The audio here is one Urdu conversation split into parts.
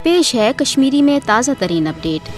پیش ہے کشمیری میں تازہ ترین اپڈیٹ۔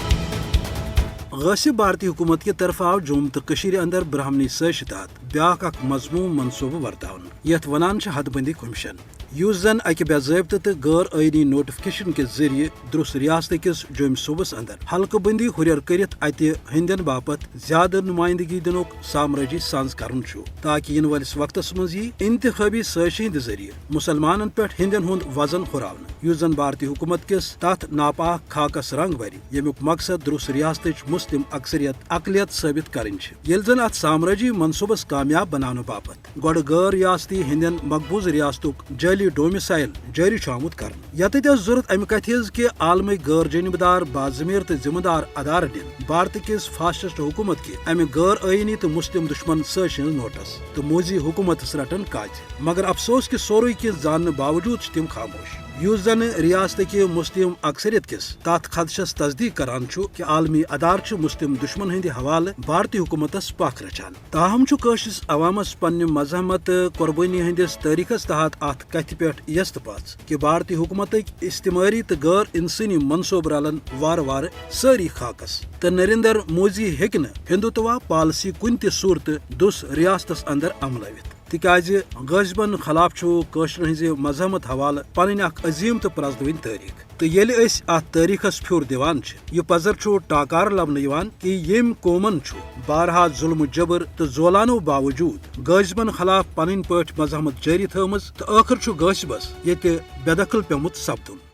غاصب بھارتی حکومت کی طرف آو جوم تو کشیر اندر برہمنی سازشہ تحت بیاکھ اخ مضموم منصوبہ ورتاؤن یت ونان حد بندی کمیشن، یس زن اکہ بے ضابطہ تو غیر آئینی نوٹیفکیشن کے ذریعے درست ریاست کس جوم صوبس اندر حلقہ بندی ہریر کرت اتہ ہندین باپت زیادہ نمائندگی دنک سامراجی سانز کرن تاکہ ین والس وقتس مز یہ انتخابی سازشہ ہند ذریعے مسلمانن پہ ہندین ہند وزن ہراؤن، یس زن بھارتی حکومت کس تات ناپاک خاکس رنگ بری یمیک مقصد درست ریاست مسلم اکثریت اقلیت ثابت کریں یل زن ات سامراجی منصوبس کامیاب بنانے باپت گوڑ غیر ریاستی ہندین مقبوض ریاستک جعلی ڈومسائل جاری آمت کر یت ضرورت امہ کتھ کہ عالمی غیر جانبدار باضمیر تو ذمہ دار ادارہ دن بھارت کس فاسسٹ حکومت کی امہ غیر آئینی تو مسلم دشمن سازش ہز نوٹس تو موزی حکومت رٹن کاج، مگر افسوس کہ سوری کی زاننے باوجود تم خاموش، یس زن ریاست کی مسلم اکثریت کس تات خدشس تصدیق کران کہ عالمی ادارہ مسلم دشمن ہند حوالہ بھارتی حکومتس پاک رچان۔ تاہم قشرس عوامس پنہ مزاحمت قربانی ہندس تاریخس تحت ات کتھ پہ یست پاس کہ بھارتی حکومت استعماری تو غیر انسانی منصوبہ رلن وار وار ساری خاکس تو نریندر مودی ہیکہ ہندوتوا پالسی کن تہ صورت دس ریاستس اندر عملوت، تکیاز غاصبن خلاف قشر ہز مزاحمت حوالہ پنن اخ عظیم تو پرزدوین تاریخ، تو یل اس ات تاریخس پھر دیوان یہ پزر ٹاکار لبنہ کہ یم قومن بارہا ظلم و جبر تو زولانو باوجود غاصبن خلاف پنن پاٹ مزاحمت جاری تھومز تو آخر غاصبس یہ بے دخل پیومت سپدن۔